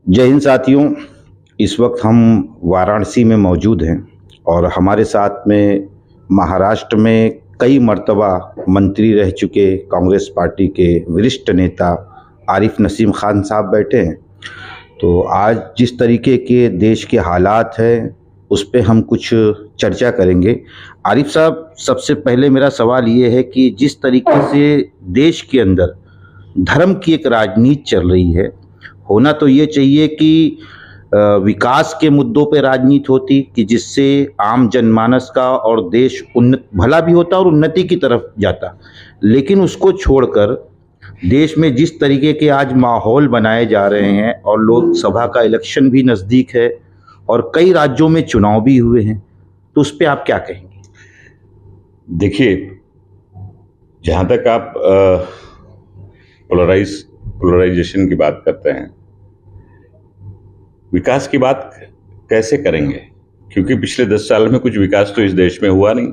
जय हिंद साथियों। इस वक्त हम वाराणसी में मौजूद हैं और हमारे साथ में महाराष्ट्र में कई मर्तबा मंत्री रह चुके कांग्रेस पार्टी के वरिष्ठ नेता आरिफ नसीम खान साहब बैठे हैं। तो आज जिस तरीके के देश के हालात हैं उस पे हम कुछ चर्चा करेंगे। आरिफ साहब, सबसे पहले मेरा सवाल ये है कि जिस तरीके से देश के अंदर धर्म की एक राजनीति चल रही है, होना तो ये चाहिए कि विकास के मुद्दों पे राजनीति होती कि जिससे आम जनमानस का और देश उन्नत भला भी होता और उन्नति की तरफ जाता। लेकिन उसको छोड़कर देश में जिस तरीके के आज माहौल बनाए जा रहे हैं और लोकसभा का इलेक्शन भी नज़दीक है और कई राज्यों में चुनाव भी हुए हैं, तो उस पर आप क्या कहेंगे? देखिए, जहाँ तक आप पोलराइजेशन की बात करते हैं, विकास की बात कैसे करेंगे? क्योंकि पिछले 10 साल में कुछ विकास तो इस देश में हुआ नहीं।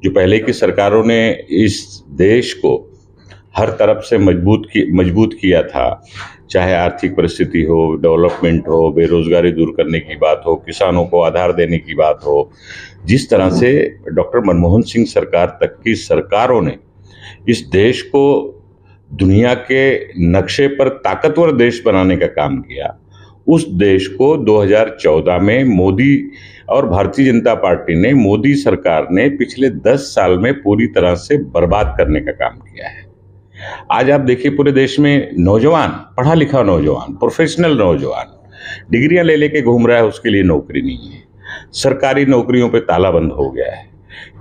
जो पहले की सरकारों ने इस देश को हर तरफ से मजबूत किया था, चाहे आर्थिक परिस्थिति हो, डेवलपमेंट हो, बेरोजगारी दूर करने की बात हो, किसानों को आधार देने की बात हो, जिस तरह से डॉक्टर मनमोहन सिंह सरकार तक की सरकारों ने इस देश को दुनिया के नक्शे पर ताकतवर देश बनाने का काम किया, उस देश को 2014 में मोदी और भारतीय जनता पार्टी ने, मोदी सरकार ने पिछले 10 साल में पूरी तरह से बर्बाद करने का काम किया है। आज आप देखिए, पूरे देश में नौजवान, पढ़ा लिखा नौजवान, प्रोफेशनल नौजवान डिग्रियां ले लेके घूम रहा है, उसके लिए नौकरी नहीं है। सरकारी नौकरियों पे ताला बंद हो गया है।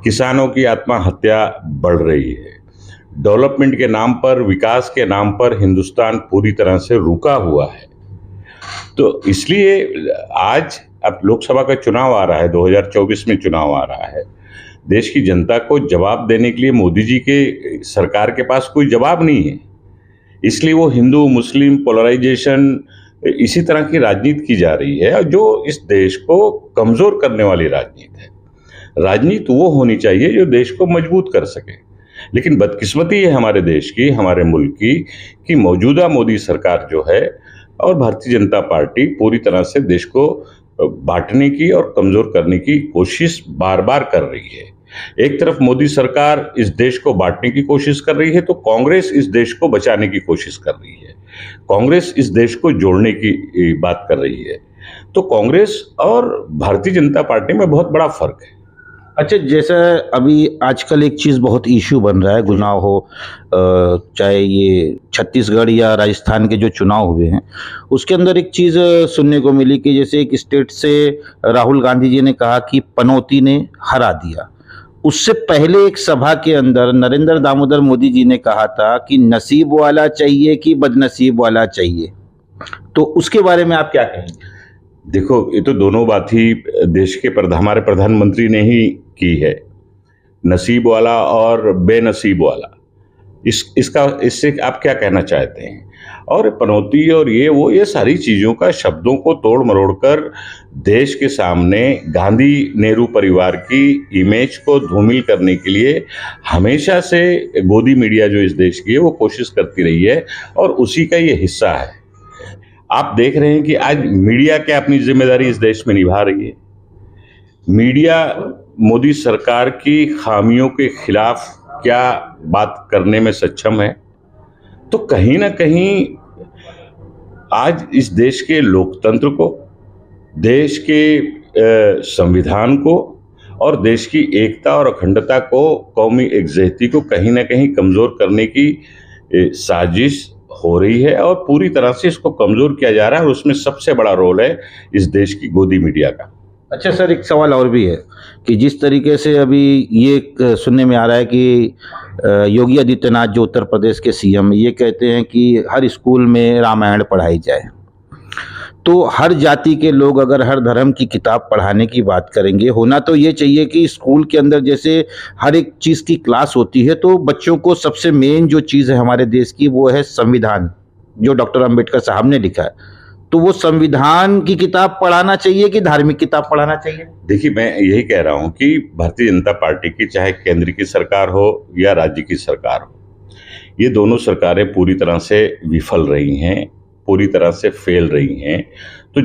किसानों की आत्महत्या बढ़ रही है। डेवलपमेंट के नाम पर, विकास के नाम पर हिंदुस्तान पूरी तरह से रुका हुआ है। तो इसलिए आज अब लोकसभा का चुनाव आ रहा है, 2024 में चुनाव आ रहा है। देश की जनता को जवाब देने के लिए मोदी जी के सरकार के पास कोई जवाब नहीं है। इसलिए वो हिंदू मुस्लिम पोलराइजेशन, इसी तरह की राजनीति की जा रही है, जो इस देश को कमजोर करने वाली राजनीति है। राजनीति वो होनी चाहिए जो देश को मजबूत कर सके। लेकिन बदकिस्मती है हमारे देश की, हमारे मुल्क की, कि मौजूदा मोदी सरकार जो है और भारतीय जनता पार्टी पूरी तरह से देश को बांटने की और कमजोर करने की कोशिश बार बार कर रही है। एक तरफ मोदी सरकार इस देश को बांटने की कोशिश कर रही है, तो कांग्रेस इस देश को बचाने की कोशिश कर रही है। कांग्रेस इस देश को जोड़ने की बात कर रही है। तो कांग्रेस और भारतीय जनता पार्टी में बहुत बड़ा फर्क है। अच्छा, जैसा अभी आजकल एक चीज़ बहुत इशू बन रहा है, चुनाव हो, चाहे ये छत्तीसगढ़ या राजस्थान के जो चुनाव हुए हैं, उसके अंदर एक चीज़ सुनने को मिली कि जैसे एक स्टेट से राहुल गांधी जी ने कहा कि पनौती ने हरा दिया। उससे पहले एक सभा के अंदर नरेंद्र दामोदर मोदी जी ने कहा था कि नसीब वाला चाहिए कि बदनसीब वाला चाहिए। तो उसके बारे में आप क्या कहेंगे? देखो, ये तो दोनों बात ही देश के हमारे प्रधानमंत्री ने ही की है, नसीब वाला और बेनसीब वाला। इससे आप क्या कहना चाहते हैं? और पनौती और ये सारी चीजों का शब्दों को तोड़ मरोड़ कर देश के सामने गांधी नेहरू परिवार की इमेज को धूमिल करने के लिए हमेशा से गोदी मीडिया जो इस देश की है वो कोशिश करती रही है, और उसी का ये हिस्सा है। आप देख रहे हैं कि आज मीडिया क्या अपनी जिम्मेदारी इस देश में निभा रही है। मीडिया मोदी सरकार की खामियों के खिलाफ क्या बात करने में सक्षम है? तो कहीं ना कहीं आज इस देश के लोकतंत्र को, देश के संविधान को और देश की एकता और अखंडता को, कौमी एकजुटती को कहीं ना कहीं कमजोर करने की साजिश हो रही है, और पूरी तरह से इसको कमजोर किया जा रहा है, और उसमें सबसे बड़ा रोल है इस देश की गोदी मीडिया का। अच्छा सर, एक सवाल और भी है कि जिस तरीके से अभी ये सुनने में आ रहा है कि योगी आदित्यनाथ जो उत्तर प्रदेश के सीएम, ये कहते हैं कि हर स्कूल में रामायण पढ़ाई जाए। तो हर जाति के लोग अगर हर धर्म की किताब पढ़ाने की बात करेंगे, होना तो ये चाहिए कि स्कूल के अंदर जैसे हर एक चीज़ की क्लास होती है, तो बच्चों को सबसे मेन जो चीज़ है हमारे देश की वो है संविधान, जो डॉक्टर अंबेडकर साहब ने लिखा है। तो वो संविधान की किताब पढ़ाना चाहिए कि धार्मिक किताब पढ़ाना चाहिए? देखिए, मैं यही कह रहा हूं कि भारतीय जनता पार्टी की चाहे केंद्र की सरकार हो या राज्य की सरकार हो, ये दोनों सरकारें पूरी तरह से विफल रही हैं, पूरी तरह से फेल रही हैं। तो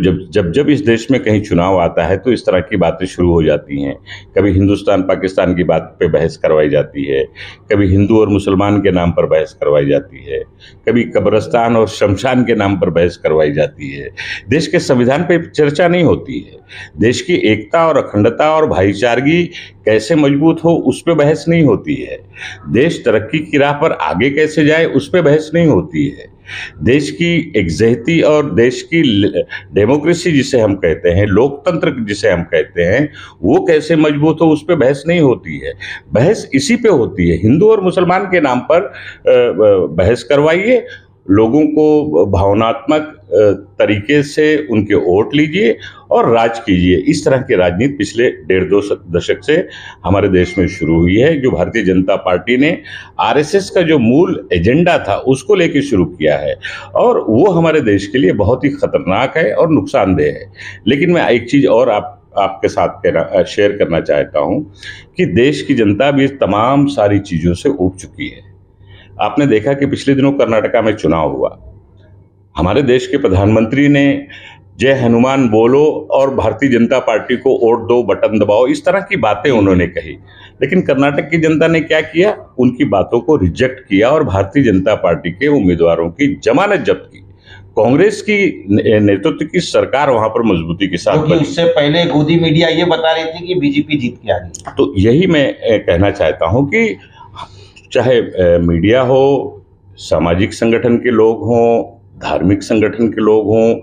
जब इस देश में कहीं चुनाव आता है तो इस तरह की बातें शुरू हो जाती हैं। कभी हिंदुस्तान पाकिस्तान की बात पे बहस करवाई जाती है, कभी हिंदू और मुसलमान के नाम पर बहस करवाई जाती है, कभी कब्रिस्तान और शमशान के नाम पर बहस करवाई जाती है। देश के संविधान पे चर्चा नहीं होती है। देश की एकता और अखंडता और भाईचारगी कैसे मजबूत हो उस पर बहस नहीं होती है। देश तरक्की की राह पर आगे कैसे जाए उस पर बहस नहीं होती है। देश की एग्जैक्टी और देश की डेमोक्रेसी जिसे हम कहते हैं, लोकतंत्र जिसे हम कहते हैं, वो कैसे मजबूत हो उस पर बहस नहीं होती है। बहस इसी पे होती है, हिंदू और मुसलमान के नाम पर बहस करवाइए, लोगों को भावनात्मक तरीके से उनके वोट लीजिए और राज कीजिए। इस तरह की राजनीति पिछले 1.5-2 दशक से हमारे देश में शुरू हुई है, जो भारतीय जनता पार्टी ने आरएसएस का जो मूल एजेंडा था उसको लेकर शुरू किया है, और वो हमारे देश के लिए बहुत ही खतरनाक है और नुकसानदेह है। लेकिन मैं एक चीज़ और आपके साथ शेयर करना चाहता हूँ कि देश की जनता भी तमाम सारी चीज़ों से ऊब चुकी है। आपने देखा कि पिछले दिनों कर्नाटका में चुनाव हुआ, हमारे देश के प्रधानमंत्री ने जय हनुमान बोलो और भारतीय जनता पार्टी को वोट दो, बटन दबाओ, इस तरह की बातें उन्होंने कही। लेकिन कर्नाटक की जनता ने क्या किया, उनकी बातों को रिजेक्ट किया और भारतीय जनता पार्टी के उम्मीदवारों की जमानत जब्त की। कांग्रेस की नेतृत्व की सरकार वहां पर मजबूती के साथ बनी। उससे पहले गोदी मीडिया ये बता रही थी कि बीजेपी जीत के आ गई। तो यही मैं कहना चाहता हूं कि चाहे मीडिया हो, सामाजिक संगठन के लोग हों, धार्मिक संगठन के लोग हों,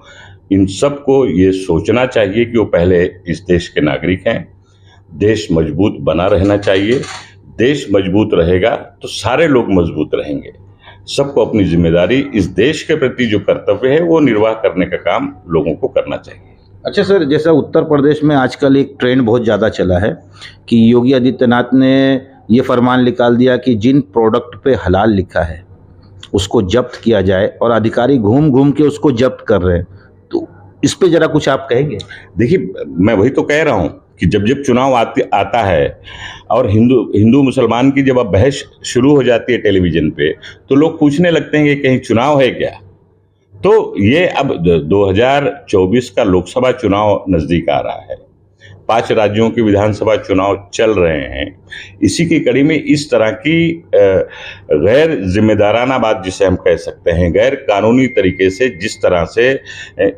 इन सबको ये सोचना चाहिए कि वो पहले इस देश के नागरिक हैं। देश मजबूत बना रहना चाहिए। देश मजबूत रहेगा तो सारे लोग मजबूत रहेंगे। सबको अपनी जिम्मेदारी, इस देश के प्रति जो कर्तव्य है वो निर्वाह करने का काम लोगों को करना चाहिए। अच्छा सर, जैसा उत्तर प्रदेश में आजकल एक ट्रेंड बहुत ज़्यादा चला है कि योगी आदित्यनाथ ने ये फरमान निकाल दिया कि जिन प्रोडक्ट पे हलाल लिखा है उसको जब्त किया जाए, और अधिकारी घूम घूम के उसको जब्त कर रहे हैं। तो इस पे जरा कुछ आप कहेंगे? देखिए, मैं वही तो कह रहा हूँ कि जब चुनाव आता है और हिंदू मुसलमान की जब अब बहस शुरू हो जाती है टेलीविजन पे, तो लोग पूछने लगते हैं कि कहीं चुनाव है क्या। तो ये अब 2024 का लोकसभा चुनाव नजदीक आ रहा है, 5 राज्यों के विधानसभा चुनाव चल रहे हैं। इसी की कड़ी में इस तरह की गैर जिम्मेदाराना बात जिसे हम कह सकते हैं, गैर कानूनी तरीके से जिस तरह से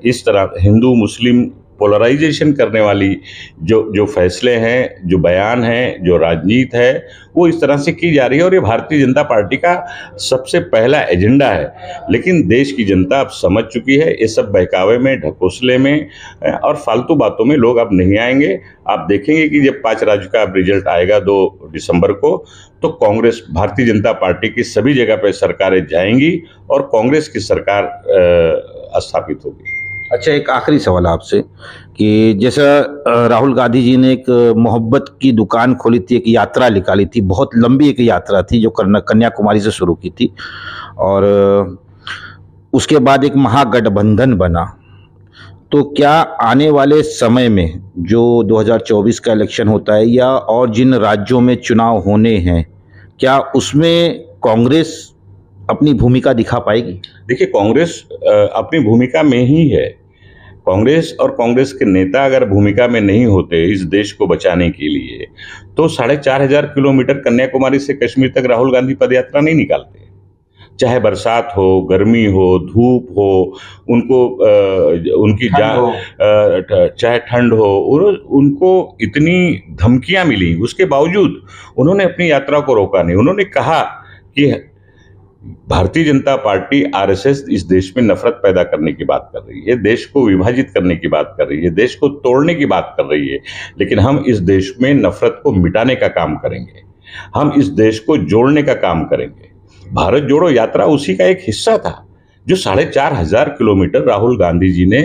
इस तरह हिंदू मुस्लिम पोलराइजेशन करने वाली जो फैसले हैं, जो बयान हैं, जो राजनीति है, वो इस तरह से की जा रही है। और ये भारतीय जनता पार्टी का सबसे पहला एजेंडा है। लेकिन देश की जनता अब समझ चुकी है, ये सब बहकावे में, ढकोसले में और फालतू बातों में लोग अब नहीं आएंगे। आप देखेंगे कि जब 5 राज्य का रिजल्ट आएगा 2 दिसंबर को, तो कांग्रेस, भारतीय जनता पार्टी की सभी जगह पर सरकारें जाएंगी और कांग्रेस की सरकार स्थापित होगी। अच्छा, एक आखिरी सवाल आपसे कि जैसा राहुल गांधी जी ने एक मोहब्बत की दुकान खोली थी, एक यात्रा निकाली थी, बहुत लंबी एक यात्रा थी जो कन्याकुमारी से शुरू की थी, और उसके बाद एक महागठबंधन बना। तो क्या आने वाले समय में जो 2024 का इलेक्शन होता है या और जिन राज्यों में चुनाव होने हैं, क्या उसमें कांग्रेस अपनी भूमिका दिखा पाएगी? देखिए, कांग्रेस अपनी भूमिका में ही है। कांग्रेस और कांग्रेस के नेता अगर भूमिका में नहीं होते इस देश को बचाने के लिए, तो 4,500 किलोमीटर कन्याकुमारी से कश्मीर तक राहुल गांधी पदयात्रा नहीं निकालते। चाहे बरसात हो, गर्मी हो, धूप हो, उनकी चाहे ठंड हो, उनको इतनी धमकियां मिली, उसके बावजूद उन्होंने अपनी यात्रा को रोका नहीं। उन्होंने कहा कि भारतीय जनता पार्टी, आरएसएस इस देश में नफरत पैदा करने की बात कर रही है, देश को विभाजित करने की बात कर रही है, देश को तोड़ने की बात कर रही है, लेकिन हम इस देश में नफरत को मिटाने का काम करेंगे, हम इस देश को जोड़ने का काम करेंगे। भारत जोड़ो यात्रा उसी का एक हिस्सा था, जो 4,500 किलोमीटर राहुल गांधी जी ने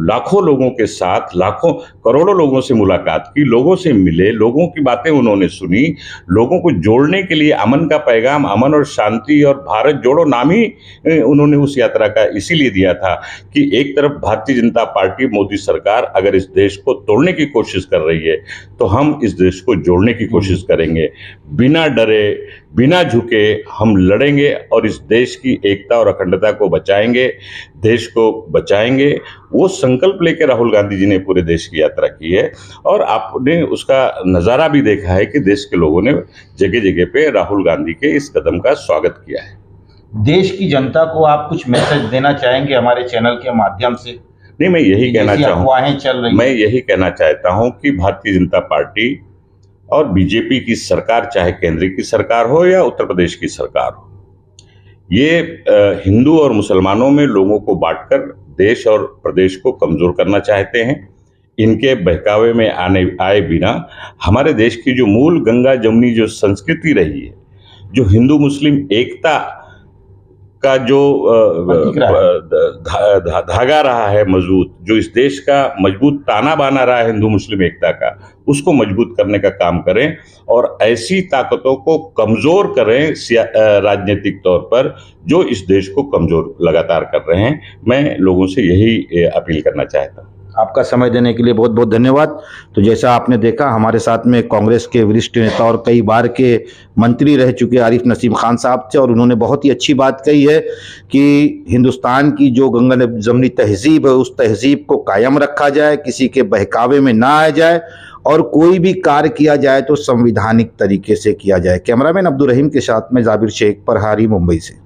लाखों लोगों के साथ, लाखों करोड़ों लोगों से मुलाकात की, लोगों से मिले, लोगों की बातें उन्होंने सुनी, लोगों को जोड़ने के लिए अमन का पैगाम, अमन और शांति और भारत जोड़ो नाम ही उन्होंने उस यात्रा का इसीलिए दिया था कि एक तरफ भारतीय जनता पार्टी, मोदी सरकार अगर इस देश को तोड़ने की कोशिश कर रही है, तो हम इस देश को जोड़ने की कोशिश करेंगे, बिना डरे, बिना झुके हम लड़ेंगे और इस देश की एकता और अखंडता को बचाएंगे, देश को बचाएंगे। वो संकल्प लेकर राहुल गांधी जी ने पूरे देश की यात्रा की है और आपने उसका नज़ारा भी देखा है कि देश के लोगों ने जगह जगह पे राहुल गांधी के इस कदम का स्वागत किया है। देश की जनता को आप कुछ मैसेज देना चाहेंगे हमारे चैनल के माध्यम से? नहीं, मैं यही कहना जैसी चाहूँ, अफवाहें चल रही मैं यही कहना चाहता हूँ कि भारतीय जनता पार्टी और बीजेपी की सरकार, चाहे केंद्र की सरकार हो या उत्तर प्रदेश की सरकार हो, ये हिंदू और मुसलमानों में लोगों को बांटकर देश और प्रदेश को कमजोर करना चाहते हैं। इनके बहकावे में आए बिना हमारे देश की जो मूल गंगा जमुनी जो संस्कृति रही है, जो हिंदू मुस्लिम एकता का जो धागा रहा है मजबूत, जो इस देश का मजबूत ताना बाना रहा है हिंदू मुस्लिम एकता का, उसको मजबूत करने का काम करें और ऐसी ताकतों को कमजोर करें राजनीतिक तौर पर जो इस देश को कमजोर लगातार कर रहे हैं। मैं लोगों से यही अपील करना चाहता हूँ। आपका समय देने के लिए बहुत बहुत धन्यवाद। तो जैसा आपने देखा, हमारे साथ में कांग्रेस के वरिष्ठ नेता और कई बार के मंत्री रह चुके आरिफ नसीम खान साहब थे और उन्होंने बहुत ही अच्छी बात कही है कि हिंदुस्तान की जो गंगा जमुनी तहजीब है उस तहजीब को कायम रखा जाए, किसी के बहकावे में ना आ जाए और कोई भी कार्य किया जाए तो संवैधानिक तरीके से किया जाए। कैमरामैन अब्दुल रहीम के साथ में जाबिर शेख, प्रहारी, मुंबई से।